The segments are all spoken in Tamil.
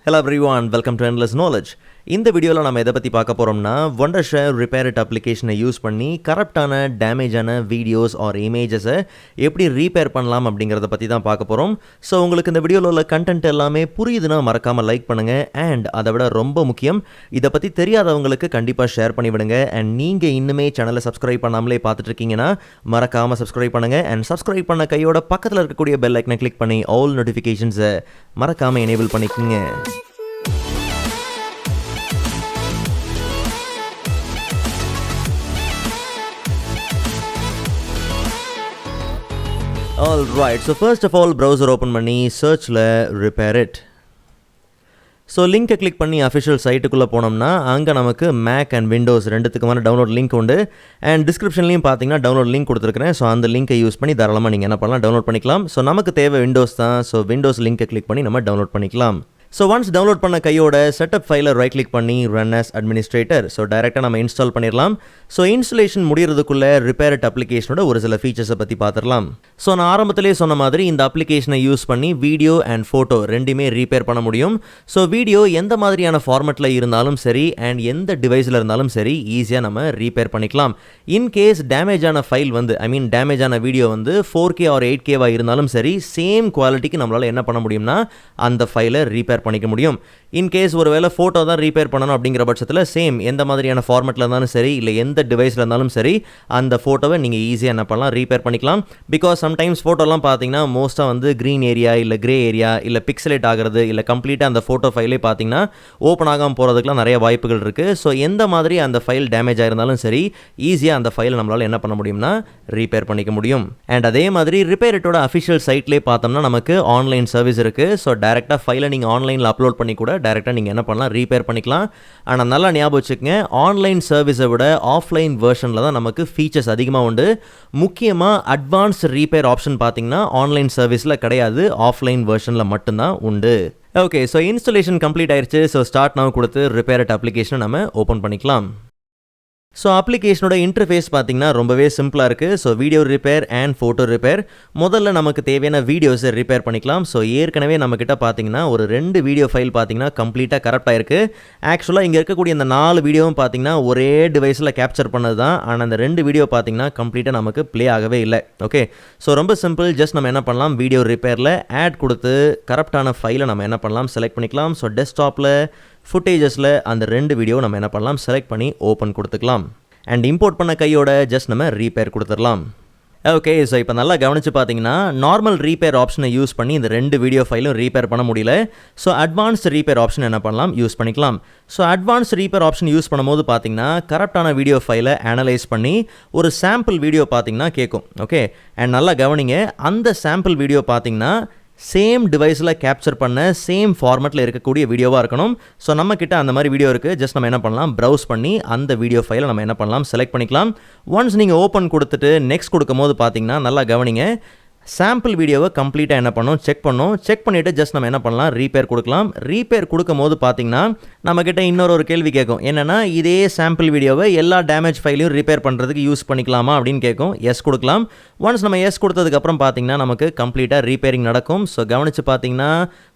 Hello everyone, welcome to Endless Knowledge. இந்த வீடியோவில் நம்ம எதை பற்றி பார்க்க போகிறோம்னா Wondershare Repairit அப்ளிகேஷனை யூஸ் பண்ணி கரப்டான டேமேஜான வீடியோஸ் ஆர் இமேஜஸை எப்படி ரீபேர் பண்ணலாம் அப்படிங்கிறத பற்றி தான் பார்க்க போகிறோம். ஸோ உங்களுக்கு இந்த வீடியோவில் உள்ள கண்டென்ட் எல்லாமே புரியுதுன்னா மறக்காமல் லைக் பண்ணுங்கள். அண்ட் அதை விட ரொம்ப முக்கியம், இதை பற்றி தெரியாதவங்களுக்கு கண்டிப்பாக ஷேர் பண்ணி விடுங்க. அண்ட் நீங்கள் இன்னுமே சேனலை சப்ஸ்கிரைப் பண்ணாமலே பார்த்துட்டு இருக்கீங்கன்னா மறக்காமல் சப்ஸ்கிரைப் பண்ணுங்கள். அண்ட் சப்ஸ்கிரைப் பண்ண கையோட பக்கத்தில் இருக்கக்கூடிய பெல் ஐக்கனை கிளிக் பண்ணி ஆல் நோட்டிஃபிகேஷன்ஸை மறக்காமல் எனேபிள் பண்ணிக்கோங்க. Alright, so first of all browser open பண்ணி searchல Repairit. ஸோ லிங்கை கிளிக் பண்ணி அஃபிஷியல் சைட்டுக்குள்ளே போனோம்னா அங்கே நமக்கு மேக் அண்ட் விண்டோஸ் ரெண்டுத்துக்குமான டவுன்லோட் லிங்க் உண்டு. அண்ட் டிஸ்கிரிப்ஷன்லையும் பார்த்தீங்கன்னா டவுன்லோட் லிங்க் கொடுத்துருக்கிறேன். ஸோ அந்த லிங்கை யூஸ் பண்ணி தாராளமாக நீங்கள் என்ன பண்ணலாம், டவுன்லோட் பண்ணிக்கலாம். ஸோ நமக்கு தேவை விண்டோஸ் தான். ஸோ விண்டோஸ் லிங்கை கிளிக் பண்ணி நம்ம டவுன்லோட் பண்ணிக்கலாம். ஸோ ஒன்ஸ் டவுன்லோட் பண்ண கையோட செட்டப் ஃபைலை ரைட் கிளிக் பண்ணி ரன் as அட்மினிஸ்ட்ரேட்டர். ஸோ டைரெக்டாக நம்ம இன்ஸ்டால் பண்ணிடலாம். ஸோ இன்ஸ்டலேஷன் முடிகிறதுக்குள்ளே Repairit அப்ளிகேஷனோட ஒரு சில ஃபீச்சர்ஸை பற்றி பார்த்துடலாம். ஸோ நான் ஆரம்பத்திலே சொன்ன மாதிரி இந்த அப்ளிகேஷனை யூஸ் பண்ணி வீடியோ அண்ட் ஃபோட்டோ ரெண்டுமே ரீபேர் பண்ண முடியும். ஸோ வீடியோ எந்த மாதிரியான ஃபார்மெட்டில் இருந்தாலும் சரி அண்ட் எந்த டிவைஸில் இருந்தாலும் சரி ஈஸியாக நம்ம ரீபேர் பண்ணிக்கலாம். இன்கேஸ் டேமேஜான ஃபைல் டேமேஜான வீடியோ 4K ஆர் 8K இருந்தாலும் சரி, சேம் குவாலிட்டிக்கு நம்மளால் என்ன பண்ண முடியும்னா அந்த ஃபைலை ரீபேர் பண்ணிக்க முடியும். இன்கேஸ் ஒருவேளை ஃபோட்டோ தான் ரீபேர் பண்ணணும் அப்படிங்கிற பட்சத்தில் சேம் எந்த மாதிரியான ஃபார்மெட்டில் இருந்தாலும் சரி, இல்லை எந்த டிவைஸில் இருந்தாலும் சரி, அந்த ஃபோட்டோவை நீங்கள் ஈஸியாக என்ன பண்ணலாம், ரீபேர் பண்ணிக்கலாம். பிகாஸ் சம்டைம்ஸ் ஃபோட்டோலாம் பார்த்தீங்கன்னா மோஸ்ட்டாக க்ரீன் ஏரியா இல்லை கிரே ஏரியா இல்லை பிக்சலேட் ஆகிறது இல்லை கம்ப்ளீட்டாக அந்த ஃபோட்டோ ஃபைலே பார்த்தீங்கன்னா ஓப்பன் ஆகாமல் போகிறதுக்குலாம் நிறைய வாய்ப்புகள் இருக்குது. ஸோ எந்த மாதிரி அந்த ஃபைல் டேமேஜ் ஆயிருந்தாலும் சரி, ஈஸியாக அந்த ஃபைலை நம்மளால் என்ன பண்ண முடியும்னா ரீபேர் பண்ணிக்க முடியும். அண்ட் அதே மாதிரி Repairitோட அஃபிஷியல் சைட்லேயே பார்த்தோம்னா நமக்கு ஆன்லைன் சர்வீஸ் இருக்குது. ஸோ டேரெக்டாக ஃபைலை நீங்கள் ஆன்லைனில் அப்லோட் பண்ணி கூட டேரெக்டாக நீங்கள் என்ன பண்ணலாம், ரீபேர் பண்ணிக்கலாம். ஆனால் நல்லா ஞாபகம் வச்சுக்கங்க, ஆன்லைன் சர்வீஸை விட ஆஃப்லைன் வெர்ஷனில் தான் நமக்கு ஃபீச்சர்ஸ் அதிகமாக உண்டு. முக்கியமாக அட்வான்ஸ் ரீபேர் ஆப்ஷன் பார்த்தீங்கன்னா ஆன்லைன் சர்வீஸில் கிடையாது, ஆஃப்லைன் வெர்ஷனில் மட்டும்தான் உண்டு. ஓகே, ஸோ இன்ஸ்டலேஷன் கம்ப்ளீட் ஆயிடுச்சு. ஸோ ஸ்டார்ட் நவ் கொடுத்து Repairit அப்ளிகேஷனை நம்ம ஓப்பன் பண்ணிக்கலாம். ஸோ அப்ளிகேஷனோட இன்டர்ஃபேஸ் பார்த்தீங்கன்னா ரொம்பவே சிம்பிளாக இருக்குது. So video repair and photo repair. முதல்ல நமக்கு தேவையான வீடியோஸை ரிப்பேர் பண்ணிக்கலாம். ஸோ ஏற்கனவே நம்மக்கிட்ட பார்த்தீங்கன்னா ஒரு 2 வீடியோ ஃபைல் பார்த்தீங்கன்னா கம்ப்ளீட்டாக கரெக்டாக இருக்குது. ஆக்சுவலாக இங்கே இருக்கக்கூடிய இந்த 4 வீடியோவும் பார்த்தீங்கன்னா ஒரே டிவைஸில் கேப்சர் பண்ணது தான். ஆனால் அந்த 2 வீடியோ பார்த்தீங்கன்னா கம்ப்ளீட்டாக நமக்கு ப்ளே ஆகவே இல்லை. ஓகே, ஸோ ரொம்ப சிம்பிள். ஜஸ்ட் நம்ம என்ன பண்ணலாம், வீடியோ ரிப்பேரில் ஆட் கொடுத்து கரெக்டான ஃபைலை நம்ம என்ன பண்ணலாம், செலக்ட் பண்ணிக்கலாம். ஸோ டெஸ்க்டாப்பில் ஃபுட்டேஜஸில் அந்த 2 வீடியோ நம்ம என்ன பண்ணலாம், செலக்ட் பண்ணி ஓப்பன் கொடுத்துக்கலாம். அண்ட் இம்போர்ட் பண்ண கையோட ஜஸ்ட் நம்ம ரீபேர் கொடுத்துடலாம். ஓகே, ஸோ இப்போ நல்லா கவனித்து பார்த்தீங்கன்னா நார்மல் ரீபேர் ஆப்ஷனை யூஸ் பண்ணி இந்த 2 வீடியோ ஃபைலும் ரீபேர் பண்ண முடியல. ஸோ அட்வான்ஸ்ட் ரீபேர் ஆப்ஷன் என்ன பண்ணலாம், யூஸ் பண்ணிக்கலாம். So advanced rebar option use பண்ணும்போது பார்த்தீங்கன்னா கரெக்டான வீடியோ ஃபைலை அனலைஸ் பண்ணி ஒரு சாம்பிள் வீடியோ பார்த்தீங்கன்னா கேட்கும். ஓகே, அண்ட் நல்லா கவனிங்க, அந்த சாம்பிள் வீடியோ பார்த்தீங்கன்னா சேம் டிவைஸில் கேப்சர் பண்ண சேம் ஃபார்மெட்டில் இருக்கக்கூடிய வீடியோவாக இருக்கணும். ஸோ நம்மக்கிட்ட அந்த மாதிரி வீடியோ இருக்குது. ஜஸ்ட் நம்ம என்ன பண்ணலாம், ப்ரௌஸ் பண்ணி அந்த வீடியோ ஃபைலை நம்ம என்ன பண்ணலாம், செலக்ட் பண்ணிக்கலாம். ஒன்ஸ் நீங்கள் ஓப்பன் கொடுத்துட்டு நெக்ஸ்ட் கொடுக்கும் போது பார்த்தீங்கன்னா நல்லா கவனிங்க, சாம்பிள் வீடியோவை கம்ப்ளீட்டாக என்ன பண்ணோம், செக் பண்ணிவிட்டு ஜஸ்ட் நம்ம என்ன பண்ணலாம், ரீபேர் கொடுக்கலாம். ரீபேர் கொடுக்கும் போது பார்த்தீங்கன்னா நம்மக்கிட்ட இன்னொரு கேள்வி கேட்கும். என்னென்னா, இதே சாம்பிள் வீடியோவை எல்லா டேமேஜ் ஃபைலையும் ரீபேர் பண்ணுறதுக்கு யூஸ் பண்ணிக்கலாமா அப்படின்னு கேட்கும். எஸ் கொடுக்கலாம். ஒன்ஸ் நம்ம எஸ் கொடுத்ததுக்கப்புறம் பார்த்தீங்கன்னா நமக்கு கம்ப்ளீட்டாக ரீபேரிங் நடக்கும். ஸோ கவனித்து பார்த்தீங்கன்னா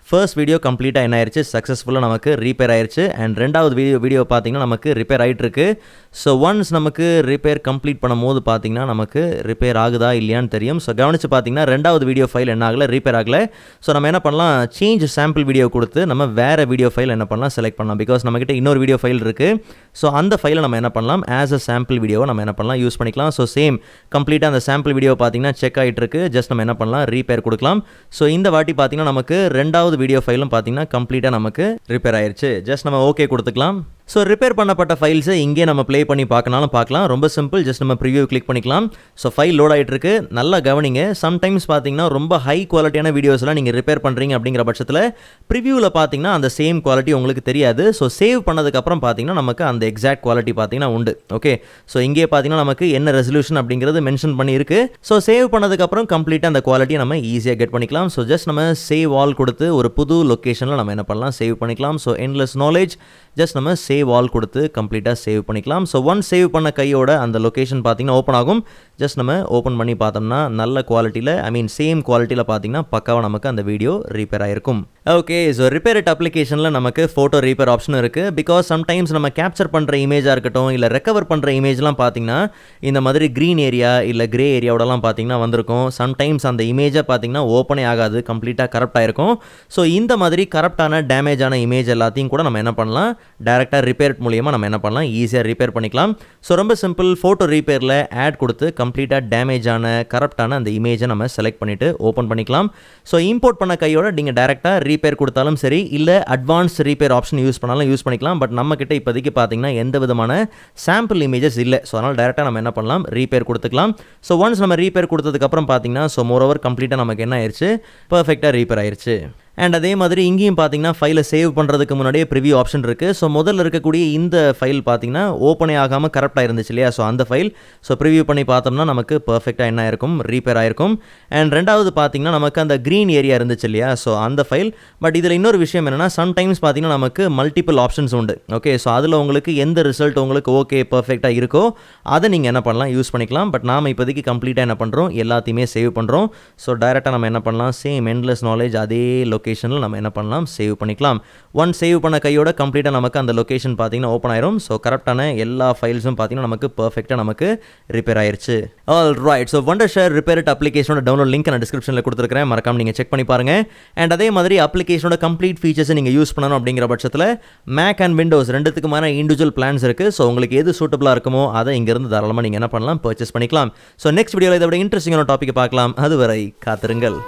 ஃபர்ஸ்ட் வீடியோ கம்ப்ளீட்டாக என்ன ஆயிடுச்சு, சக்ஸஸ்ஃபுல்லாக நமக்கு ரீபேர் ஆயிடுச்சு. அண்ட் ரெண்டாவது வீடியோ பார்த்தீங்கன்னா நமக்கு ரிப்பேர் ஆகிட்டு இருக்கு. ஸோ ஒன்ஸ் நமக்கு ரிப்பேர் கம்ப்ளீட் பண்ணும்போது பார்த்தீங்கன்னா நமக்கு ரிப்பேர் ஆகுதா இல்லையான்னு தெரியும். ஸோ கவனித்து பார்த்தீங்கன்னா ரெண்டாவது வீடியோ ஃபைல் என்ன ஆகலை, ரிப்பேர் ஆகலை. ஸோ நம்ம என்ன பண்ணலாம், சேஞ்ச் சாம்பிள் வீடியோ கொடுத்து நம்ம வேறு வீடியோ ஃபைல் என்ன பண்ணலாம், செலக்ட் பண்ணலாம். பிகாஸ் நம்மக்கிட்ட இன்னொரு வீடியோ ஃபைல் இருக்குது. ஸோ அந்த ஃபைலை நம்ம என்ன பண்ணலாம், ஆஸ் அ சாம்பிள் வீடியோவை நம்ம என்ன பண்ணலாம், யூஸ் பண்ணிக்கலாம். ஸோ சேம் கம்ப்ளீட்டாக அந்த சாம்பிள் வீடியோ பார்த்தீங்கன்னா செக் ஆகிட்டு இருக்கு. ஜஸ்ட் நம்ம என்ன பண்ணலாம், ரீபேர் கொடுக்கலாம். ஸோ இந்த வாட்டி பார்த்தீங்கன்னா நமக்கு ரெண்டாவது வீடியோ ஃபைலும் பார்த்தீங்கன்னா கம்ப்ளீட்டாக நமக்கு ரிப்பேர் ஆயிடுச்சு. ஜஸ்ட் நம்ம ஓகே கொடுத்துக்கலாம். ஸோ ரிப்பேர் பண்ணப்பட்ட ஃபைல்ஸை இங்கே நம்ம ப்ளே பண்ணி பார்க்கலாம். ரொம்ப சிம்பிள். ஜஸ்ட் நம்ம ப்ரிவியூ கிளிக் பண்ணிக்கலாம். ஸோ ஃபைல் லோட் ஆகிட்டு இருக்கு. நல்லா கவனிங்க, சம்டைம்ஸ் பார்த்தீங்கன்னா ரொம்ப ஹை குவாலிட்டியான வீடியோஸ்லாம் நீங்கள் ரிப்பேர் பண்ணுறீங்க அப்படிங்கிற பட்சத்தில் ப்ரிவியூவில் பார்த்தீங்கன்னா அந்த சேம் குவாலிட்டி உங்களுக்கு தெரியாது. ஸோ சேவ் பண்ணதுக்கப்புறம் பார்த்தீங்கன்னா நமக்கு அந்த எக்ஸாக்ட் குவாலிட்டி பார்த்தீங்கன்னா உண்டு. ஓகே, ஸோ இங்கே பார்த்தீங்கன்னா நமக்கு என்ன ரெசல்யூஷன் அப்படிங்கிறது மென்ஷன் பண்ணியிருக்கு. ஸோ சேவ் பண்ணதுக்கப்புறம் கம்ப்ளீட்டாக அந்த குவாலிட்டியை நம்ம ஈஸியாக கெட் பண்ணிக்கலாம். ஸோ ஜஸ்ட் நம்ம சேவ் ஆல் கொடுத்து ஒரு புது லொக்கேஷனில் நம்ம என்ன பண்ணலாம், சேவ் பண்ணிக்கலாம். ஸோ எண்ட்லெஸ் நாலேஜ் ஜஸ்ட் நம்ம சேவ் ஆல் கொடுத்து கம்ப்ளீட்டாக சேவ் பண்ணிக்கலாம். ஸோ ஒன் சேவ் பண்ண கையோட அந்த லொக்கேஷன் பார்த்தீங்கன்னா ஓப்பன் ஆகும். ஜஸ்ட் நம்ம ஓப்பன் பண்ணி பார்த்தோம்னா நல்ல குவாலிட்டியில் சேம் குவாலிட்டியில் பார்த்தீங்கன்னா பக்காவாக நமக்கு அந்த வீடியோ ரிப்பேர் ஆகிருக்கும். ஓகே, ஸோ Repairit அப்ளிகேஷனில் நமக்கு ஃபோட்டோ ரீப்பேர் ஆப்ஷன் இருக்குது. பிகாஸ் சம்டைம்ஸ் நம்ம கேப்சர் பண்ணுற இமேஜாக இருக்கட்டும் இல்லை ரெக்கவர் பண்ணுற இமேஜ்லாம் பார்த்தீங்கன்னா இந்த மாதிரி க்ரீன் ஏரியா இல்லை கிரே ஏரியாவோடலாம் பார்த்தீங்கன்னா வந்திருக்கும். சம்டைம்ஸ் அந்த இமேஜை பார்த்தீங்கன்னா ஓப்பனே ஆகாது, கம்ப்ளீட்டாக கரப்ட் ஆகிருக்கும். ஸோ இந்த மாதிரி கரப்டான டேமேஜான இமேஜ் எல்லாத்தையும் கூட நம்ம என்ன பண்ணலாம், டேரெக்டாக Repairit மூலியமாக நம்ம என்ன பண்ணலாம், ஈஸியாக ரிப்பேர் பண்ணிக்கலாம். ஸோ ரொம்ப சிம்பிள், ஃபோட்டோ ரீப்பேரில் ஆட் கொடுத்து கம்ப்ளீட்டாக டேமேஜான கரப்டான அந்த இமேஜை நம்ம செலக்ட் பண்ணிவிட்டு ஓப்பன் பண்ணிக்கலாம். ஸோ இம்போர்ட் பண்ண கையோட நீங்கள் டேரெக்டாக ரீப்பேர் கொடுத்தாலும் சரி இல்லை அட்வான்ஸ் ரீப்பேர் ஆப்ஷன் யூஸ் பண்ணாலும் யூஸ் பண்ணிக்கலாம். பட் நம்மக்கிட்ட இப்போதைக்கு பார்த்தீங்கன்னா எந்த விதமான சாம்பிள் இமேஜஸ் இல்லை. ஸோ அதனால் டேரெக்டாக நம்ம என்ன பண்ணலாம், ரீப்பேர் கொடுத்துக்கலாம். ஸோ ஒன்ஸ் நம்ம ரீப்பேர் கொடுத்ததுக்கப்புறம் பார்த்தீங்கன்னா ஸோ மோரோவர் கம்ப்ளீட்டாக நமக்கு என்ன ஆயிடுச்சு, பர்ஃபெக்டாக ரீப்பேர் ஆயிடுச்சு. அண்ட் அதே மாதிரி இங்கேயும் பார்த்தீங்கன்னா ஃபைலை சேவ் பண்ணுறதுக்கு முன்னாடியே ப்ரிவியூ ஆப்ஷன் இருக்குது. ஸோ முதல்ல இருக்கக்கூடிய இந்த ஃபைல் பார்த்தீங்கன்னா ஓப்பனே ஆகாமல் கரப்டாக இருந்துச்சு இல்லையா, ஸோ அந்த ஃபைல் ஸோ ப்ரிவியூ பண்ணி பார்த்தோம்னா நமக்கு பர்ஃபெக்டாக என்ன ஆயிருக்கும், ரீப்பேர் ஆயிருக்கும். அண்ட் ரெண்டாவது பார்த்தீங்கன்னா நமக்கு அந்த க்ரீன் ஏரியா இருந்துச்சு இல்லையா, ஸோ அந்த ஃபைல். பட் இதில் இன்னொரு விஷயம் என்னென்னா, சம்டைம்ஸ் பார்த்தீங்கன்னா நமக்கு மல்டிபிள் ஆப்ஷன்ஸ் உண்டு. ஓகே, ஸோ அதில் உங்களுக்கு எந்த ரிசல்ட் உங்களுக்கு ஓகே பர்ஃபெக்டாக இருக்கோ அதை நீங்கள் என்ன பண்ணலாம், யூஸ் பண்ணிக்கலாம். பட் நாம் இப்போதைக்கு கம்ப்ளீட்டாக என்ன பண்ணுறோம், எல்லாத்தையுமே சேவ் பண்ணுறோம். ஸோ டைரெக்டாக நம்ம என்ன பண்ணலாம், சேம் எண்ட்லெஸ் நாலேஜ் அதே லொக்கேஷனில் நம்ம என்ன பண்ணலாம், சேவ் பண்ணிக்கலாம். ஒன் சேவ் பண்ண கையோட கம்ப்ளீட்டாக நமக்கு அந்த லொக்கேஷன் பார்த்தீங்கன்னா ஓப்பன் ஆயிரும். ஸோ கரெக்டான எல்லா ஃபைல்ஸும் பார்த்தீங்கன்னா நமக்கு பர்ஃபெக்டாக நமக்கு ரிப்பேர் ஆயிருச்சு. All right, so Wondershare Repairit அப்ளிகேஷனோட டவுன்லோட் லிங்க் நான் டிஸ்கிரிப்ஷனில் கொடுத்துருக்கேன், மறக்காம நீங்கள் செக் பண்ணி பாருங்கள். அண்ட் அதே மாதிரி அப்ளிகேஷனோட கம்ப்ளீட் ஃபீச்சர்ஸை நீங்கள் யூஸ் பண்ணணும் அப்படிங்கிற பட்சத்தில் Mac அண்ட் Windows ரெண்டுத்துக்குமான இண்டிவிஜுவல் பிளான்ஸ் இருக்குது. ஸோ உங்களுக்கு எது சூட்டபிளாக இருக்குமோ அதை இங்கிருந்து தாராளமாக நீங்கள் என்ன பண்ணலாம், பர்ச்சேஸ் பண்ணிக்கலாம். ஸோ நெக்ஸ்ட் வீடியோவில் இதை விட இன்ட்ரெஸ்டிங்கான டாபிக் பார்க்கலாம். அதுவரை காத்திருங்கள்.